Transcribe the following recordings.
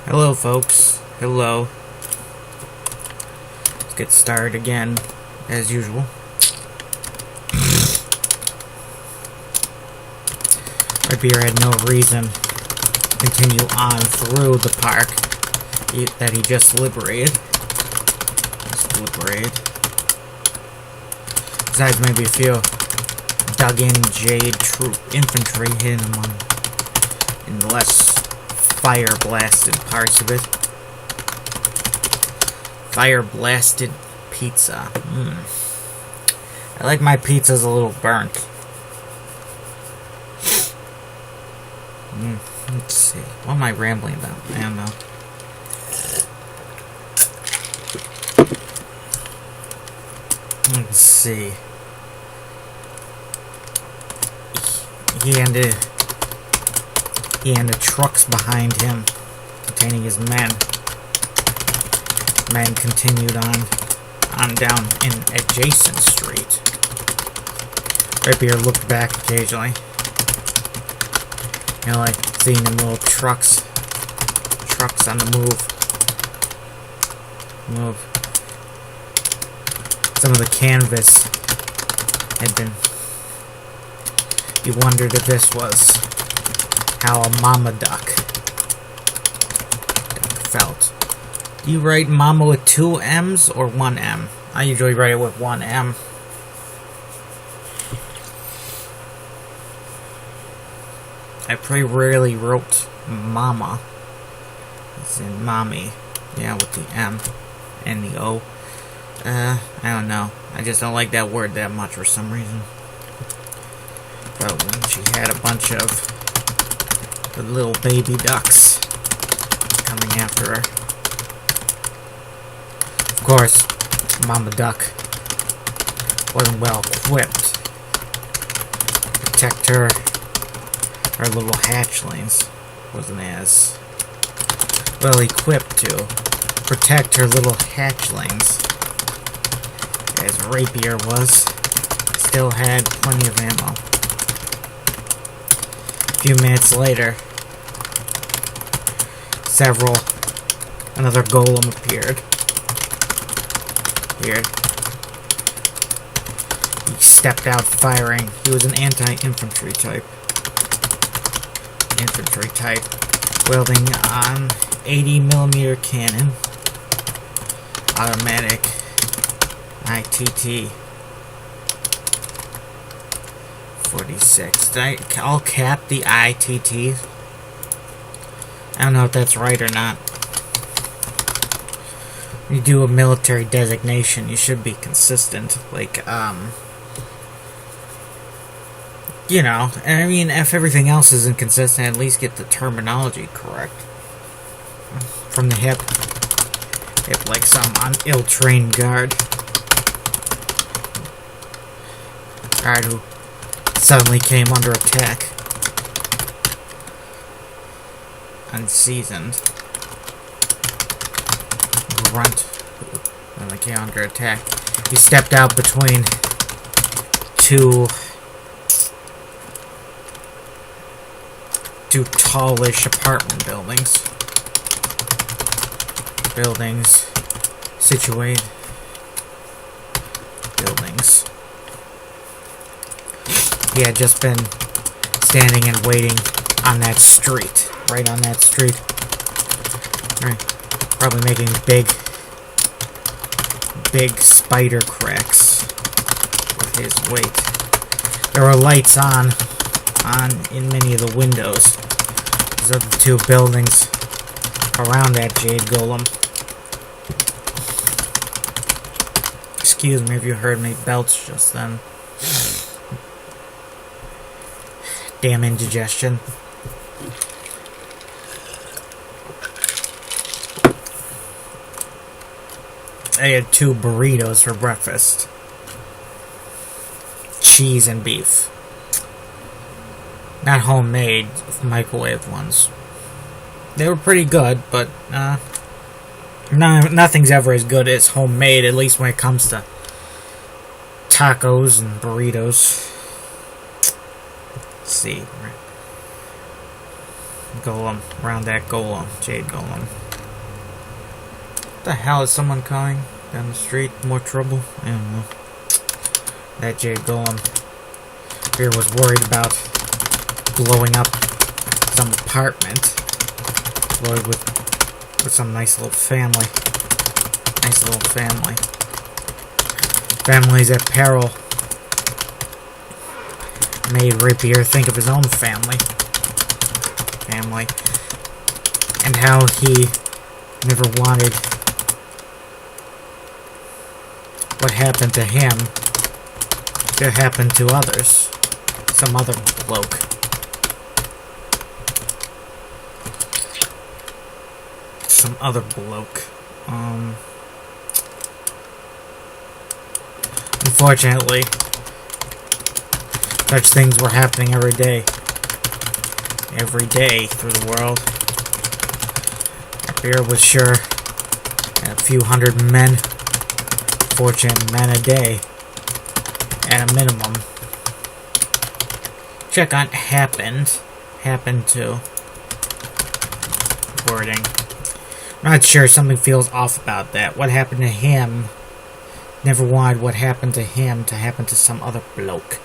Hello, folks. Hello. Let's get started again, as usual. Right Beer had no reason to continue on through the park that he just liberated. Besides, maybe a few dug-in Jade troop infantry hitting him in the less fire-blasted parts of it. Fire-blasted pizza. I like my pizzas a little burnt. Let's see. What am I rambling about? I don't know. Let's see. He and the trucks behind him containing his men. Men continued on down in adjacent street. Right Beer looked back occasionally. You know, like seeing them little trucks on the move. Some of the canvas had been. He wondered if this was how a mama duck felt. Do you write mama with 2 M's or 1 M? I usually write it with 1 M. I pretty rarely wrote mama. It's in mommy. Yeah, with the M and the O. I don't know. I just don't like that word that much for some reason. But when she had a bunch of the little baby ducks coming after her. Of course, Mama Duck wasn't well equipped to protect her little hatchlings. Wasn't as well equipped to protect her little hatchlings as Rapier was. Still had plenty of ammo. A few minutes later, another golem appeared. He stepped out firing. He was an anti-infantry type. Wielding an 80mm cannon. Automatic ITT 46. Did I all cap the ITT? I don't know if that's right or not. When you do a military designation, you should be consistent. Like, you know, I mean, if everything else is inconsistent, at least get the terminology correct. From the hip like some ill-trained guard who suddenly came under attack. Unseasoned. Grunt. When they came under attack. He stepped out between two tallish apartment buildings. He had just been standing and waiting on that street. Right on that street. Right. Probably making big spider cracks with his weight. There were lights on in many of the windows of the two buildings around that Jade Golem. Excuse me if you heard me belch just then. Damn indigestion. I had 2 burritos for breakfast. Cheese and beef. Not homemade, microwave ones. They were pretty good, but nothing's ever as good as homemade, at least when it comes to tacos and burritos. Let's see. golem. Around that golem. Jade golem. What the hell is someone calling down the street? More trouble? I don't know. That jade golem. Fear was worried about blowing up some apartment. Loaded with some nice little family. Nice little family. Families at peril. Made Rapier think of his own family. And how he never wanted what happened to him to happen to others. Some other bloke. Some other bloke. Unfortunately, such things were happening every day. Every day through the world. Rapier was sure a few hundred men, fortunate men a day, at a minimum. Check on happened to. Wording. I'm not sure, something feels off about that. What happened to him? Never wanted what happened to him to happen to some other bloke.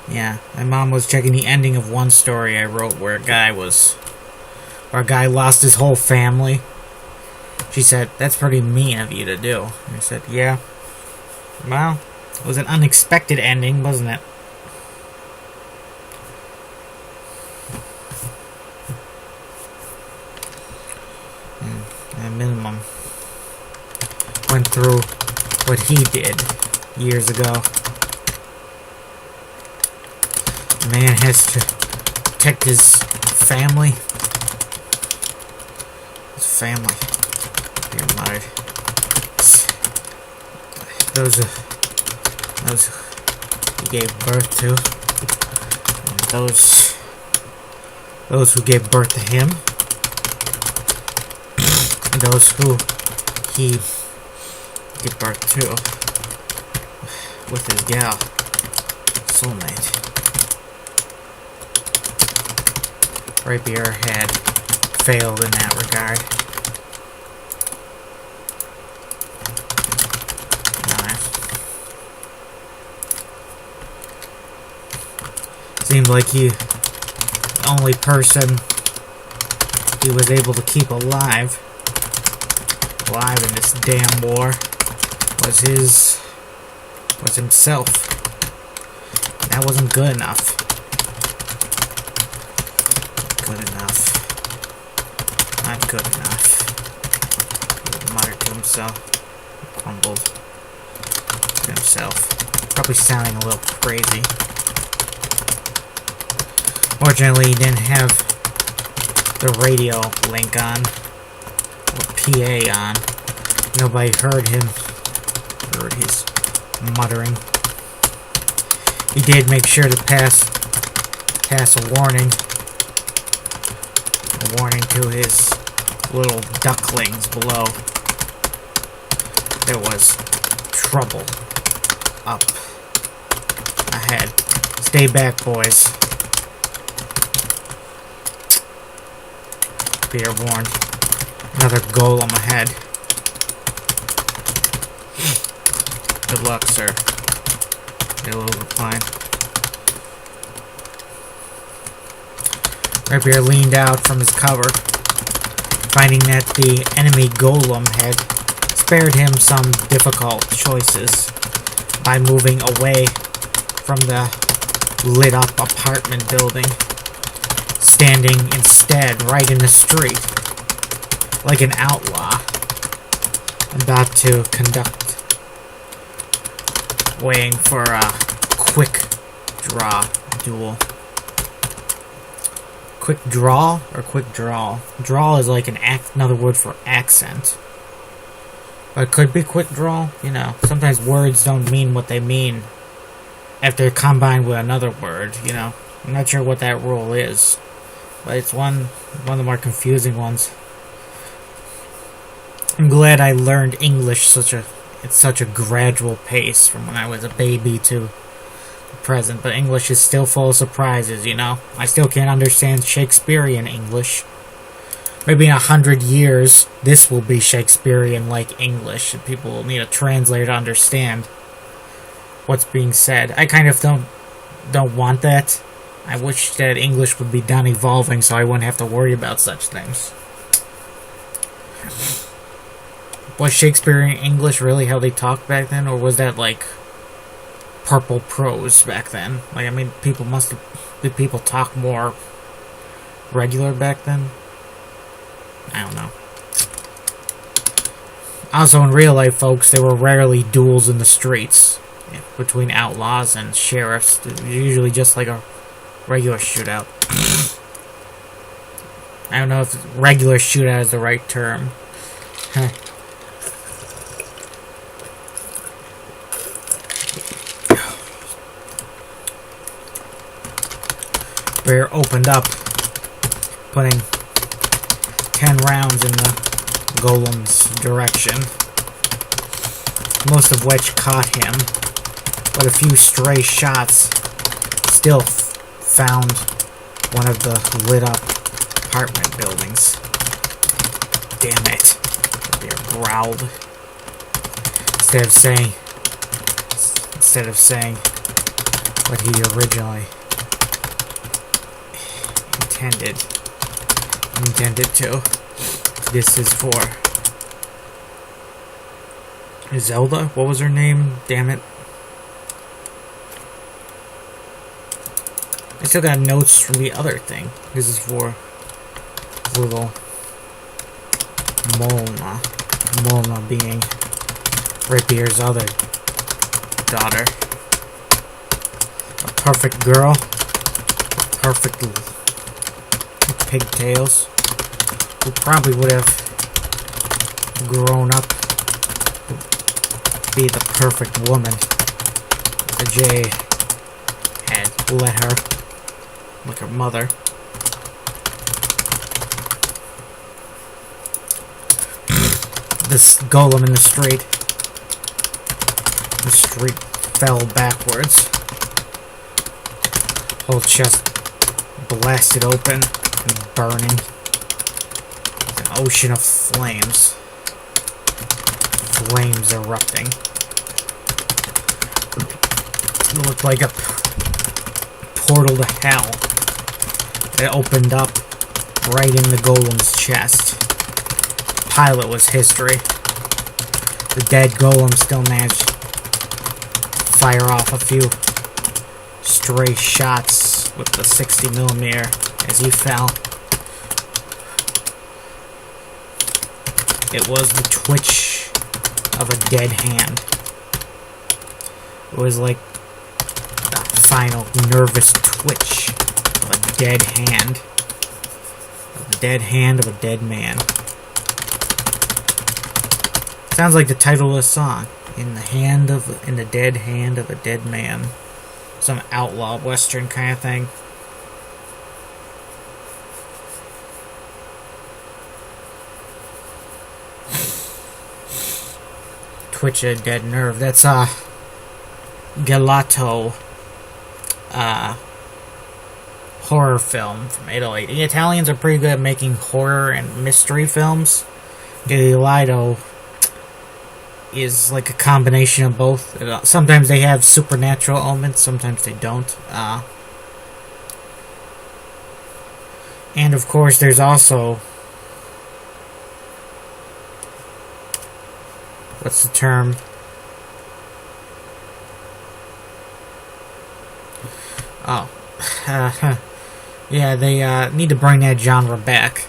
Yeah, my mom was checking the ending of one story I wrote where a guy lost his whole family. She said, "That's pretty mean of you to do." And I said, "Yeah. Well, it was an unexpected ending, wasn't it?" At a minimum, went through what he did years ago. A man has to protect his family. His family. You're muttered. Those he gave birth to. And those who gave birth to him. And those who he gave birth to. With his gal. Soulmate. Rapier had failed in that regard. Seemed like the only person he was able to keep alive in this damn war was himself. And that wasn't good enough. Not good enough. He muttered to himself. Crumbled to himself. Probably sounding a little crazy. Fortunately, he didn't have the radio link on. Or PA on. Nobody heard him. Heard his muttering. He did make sure to pass a warning. A warning to his little ducklings below. There was trouble up ahead. Stay back, boys. Be warned. Another golem ahead. Good luck, sir. They'll reply. Rapier leaned out from his cover, finding that the enemy golem had spared him some difficult choices by moving away from the lit-up apartment building, standing instead right in the street, like an outlaw, about to conduct, waiting for a quick draw duel. Quick draw or quick draw? Draw is like another word for accent. But it could be quick draw, you know. Sometimes words don't mean what they mean if they're combined with another word, you know. I'm not sure what that rule is, but it's one of the more confusing ones. I'm glad I learned English at such a gradual pace from when I was a baby to present, but English is still full of surprises, you know? I still can't understand Shakespearean English. Maybe in 100 years, this will be Shakespearean-like English, and people will need a translator to understand what's being said. I kind of don't want that. I wish that English would be done evolving so I wouldn't have to worry about such things. Was Shakespearean English really how they talked back then, or was that like purple prose back then? Like, I mean, did people talk more regular back then? I don't know. Also, in real life, folks, there were rarely duels in the streets between outlaws and sheriffs. It was usually just like a regular shootout. I don't know if regular shootout is the right term. Bear opened up, putting 10 rounds in the golem's direction, most of which caught him, but a few stray shots still found one of the lit-up apartment buildings. Damn it, the bear growled. Instead of saying what he originally intended to. This is for Zelda? What was her name? Damn it. I still got notes from the other thing. This is for little Molna. Molna being Rapier's other daughter. A perfect girl. Perfect pigtails, who probably would have grown up to be the perfect woman. The J had let her, like her mother. This golem in the street fell backwards. Whole chest blasted open and burning. An ocean of flames. Flames erupting. It looked like a portal to hell. It opened up right in the golem's chest. Pilot was history. The dead golem still managed to fire off a few stray shots with the 60mm as he fell. It was the twitch of a dead hand. It was like the final nervous twitch of a dead hand. The dead hand of a dead man. Sounds like the title of the song. In the dead hand of a dead man. Some outlaw western kind of thing. Twitch a dead nerve. That's Gelato horror film from Italy. The Italians are pretty good at making horror and mystery films. Gelato is like a combination of both. Sometimes they have supernatural elements, sometimes they don't. And of course, there's also, what's the term? Oh, yeah, they need to bring that genre back.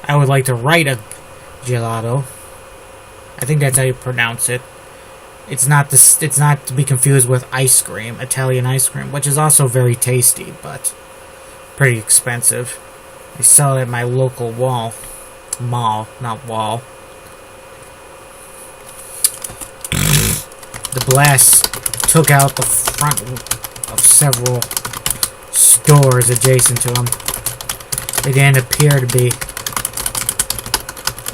I would like to write a gelato. I think that's how you pronounce it. It's not to be confused with ice cream, Italian ice cream, which is also very tasty, but pretty expensive. They sell it at my local mall, not wall. The blast took out the front of several stores adjacent to them. They didn't appear to be.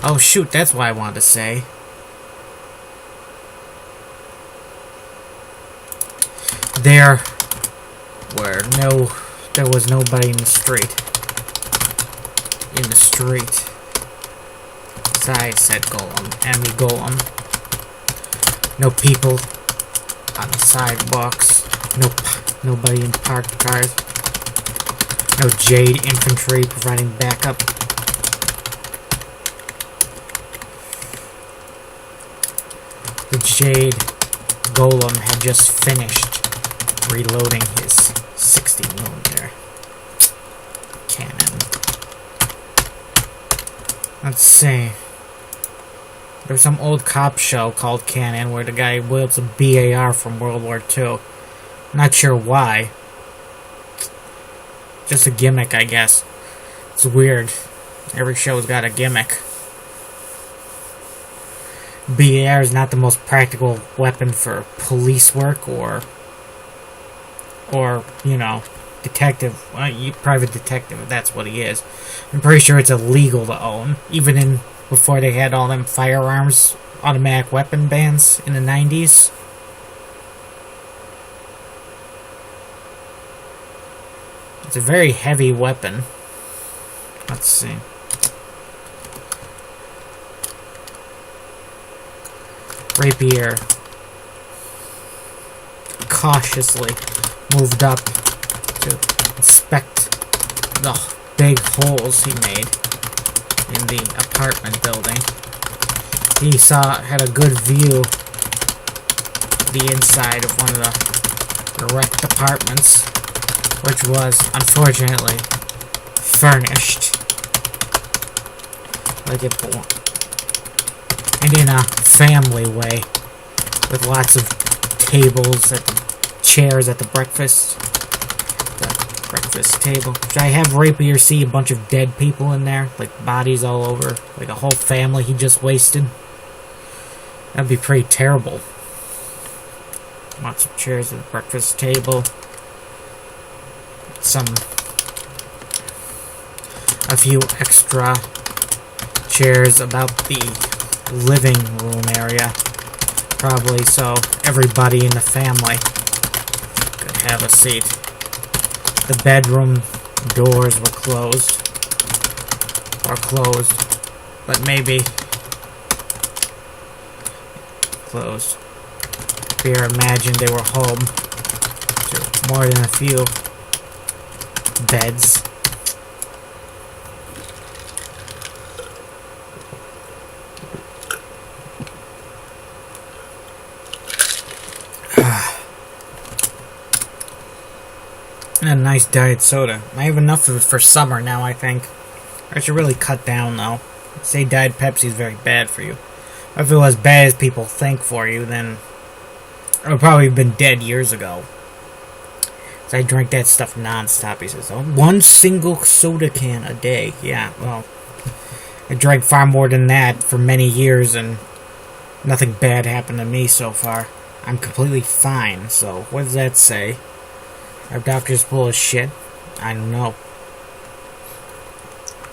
Oh shoot, that's what I wanted to say. there where there was nobody in the street. In the street. Besides, said Golem, enemy Golem. No people on the sidewalks. Nobody in parked cars. No Jade infantry providing backup. The Jade Golem had just finished reloading his 60mm cannon. Let's see. There's some old cop show called Cannon where the guy wields a BAR from World War II. Not sure why. Just a gimmick, I guess. It's weird. Every show's got a gimmick. BAR is not the most practical weapon for police work or you know, detective, private detective, if that's what he is. I'm pretty sure it's illegal to own, even before they had all them firearms, automatic weapon bans in the 90s. It's a very heavy weapon. Let's see. Rapier cautiously moved up to inspect the big holes he made in the apartment building. He had a good view of the inside of one of the wrecked apartments, which was, unfortunately, furnished like it belonged. And in a family way, with lots of tables chairs at the breakfast table. Should I have Rapier see a bunch of dead people in there, like bodies all over, like a whole family he just wasted? That'd be pretty terrible. Lots of chairs at the breakfast table. A few extra chairs about the living room area, probably so everybody in the family could have a seat. The bedroom doors were closed, but maybe closed. Beer imagined they were home to more than a few beds. And a nice diet soda. I have enough of it for summer now, I think. I should really cut down, though. Say Diet Pepsi is very bad for you. If it was as bad as people think for you, then I would probably have been dead years ago. So I drank that stuff non-stop. He says, oh, one single soda can a day. Yeah, well, I drank far more than that for many years, and nothing bad happened to me so far. I'm completely fine, so what does that say? Our doctor's full of shit? I don't know.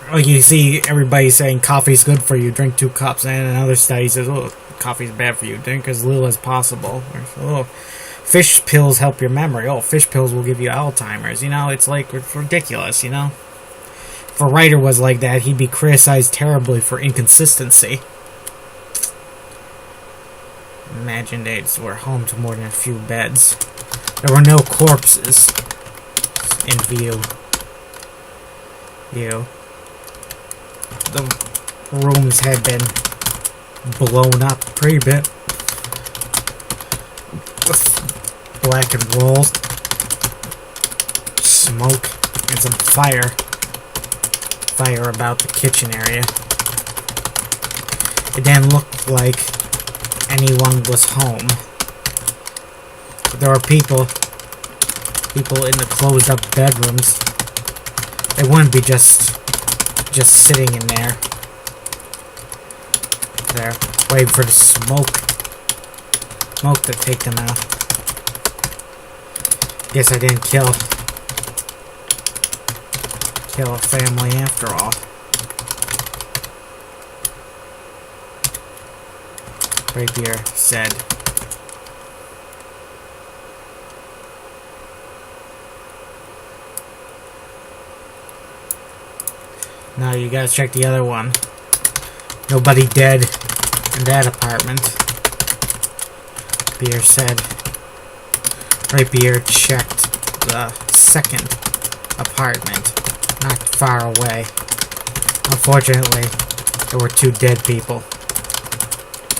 Like, you see everybody saying coffee's good for you, drink 2 cups, and another study says, oh, coffee's bad for you, drink as little as possible. Or, oh, fish pills help your memory. Oh, fish pills will give you Alzheimer's. You know, it's like, it's ridiculous, you know? If a writer was like that, he'd be criticized terribly for inconsistency. Imagine they were home to more than a few beds. There were no corpses in view. The rooms had been blown up pretty bit. With black and roll, smoke, and some fire. Fire about the kitchen area. It didn't look like anyone was home. There were people in the closed up bedrooms. They wouldn't be just sitting in there waiting for the smoke to take them out. Guess I didn't kill a family after all. Rapier said. No, you gotta check the other one. Nobody dead in that apartment. Beer said. Rapier checked the second apartment, not far away. Unfortunately, there were 2 dead people.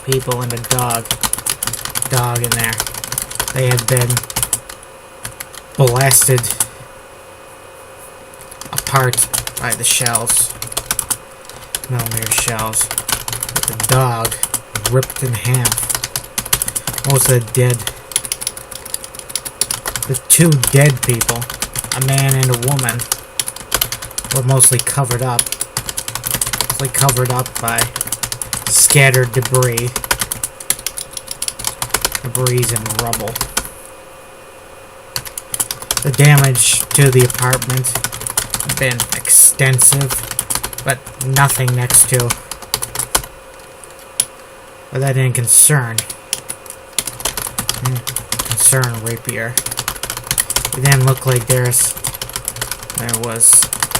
People and a dog. Dog in there. They had been blasted apart by the shells. Millimeter shells. But the dog ripped in half. Most of the dead. The 2 dead people, a man and a woman, were mostly covered up. Mostly covered up by scattered debris. Debris and rubble. The damage to the apartment had been extensive, but nothing next to. But that didn't concern Rapier. It didn't look like there was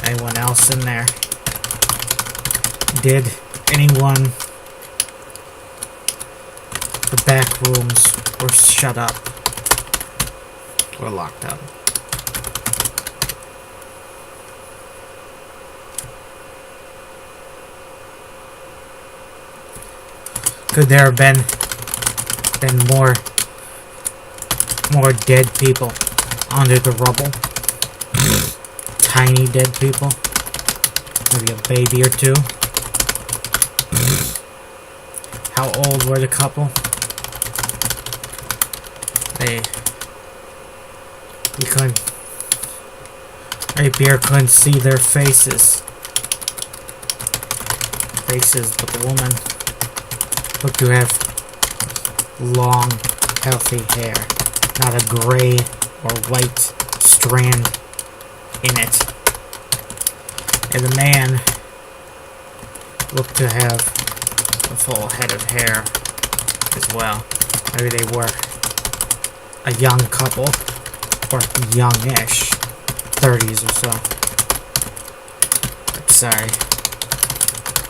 anyone else in there. Did anyone? The back rooms were shut up. Were locked up. Could there have been more dead people under the rubble? Tiny dead people? Maybe a baby or 2? How old were the couple? Rapier couldn't see their faces. But the woman looked to have long, healthy hair. Not a gray or white strand in it. And the man looked to have a full head of hair as well. Maybe they were a young couple, or youngish, 30s or so. But sorry,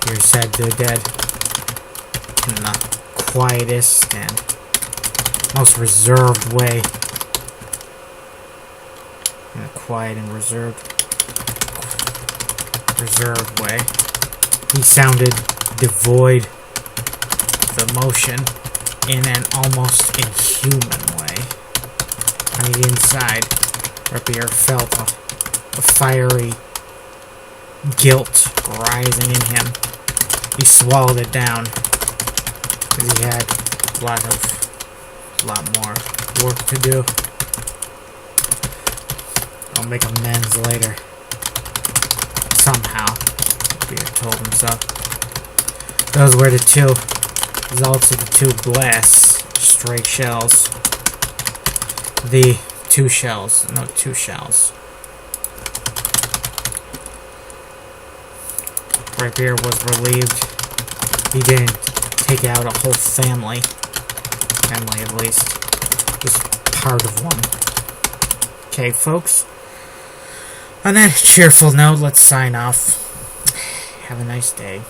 you're sad they're dead. In the quietest and most reserved way. In a quiet and reserved way. He sounded devoid of emotion in an almost inhuman way. On the inside, Rapier felt a fiery guilt rising in him. He swallowed it down because he had a lot more work to do. I'll make amends later. Somehow, Rapier told himself. Those were the 2 results of the 2 blasts. Stray shells. The 2 shells. No, 2 shells. Rapier was relieved he didn't take out a whole family. Family, at least. Just part of one. Okay, folks. On that cheerful note, let's sign off. Have a nice day.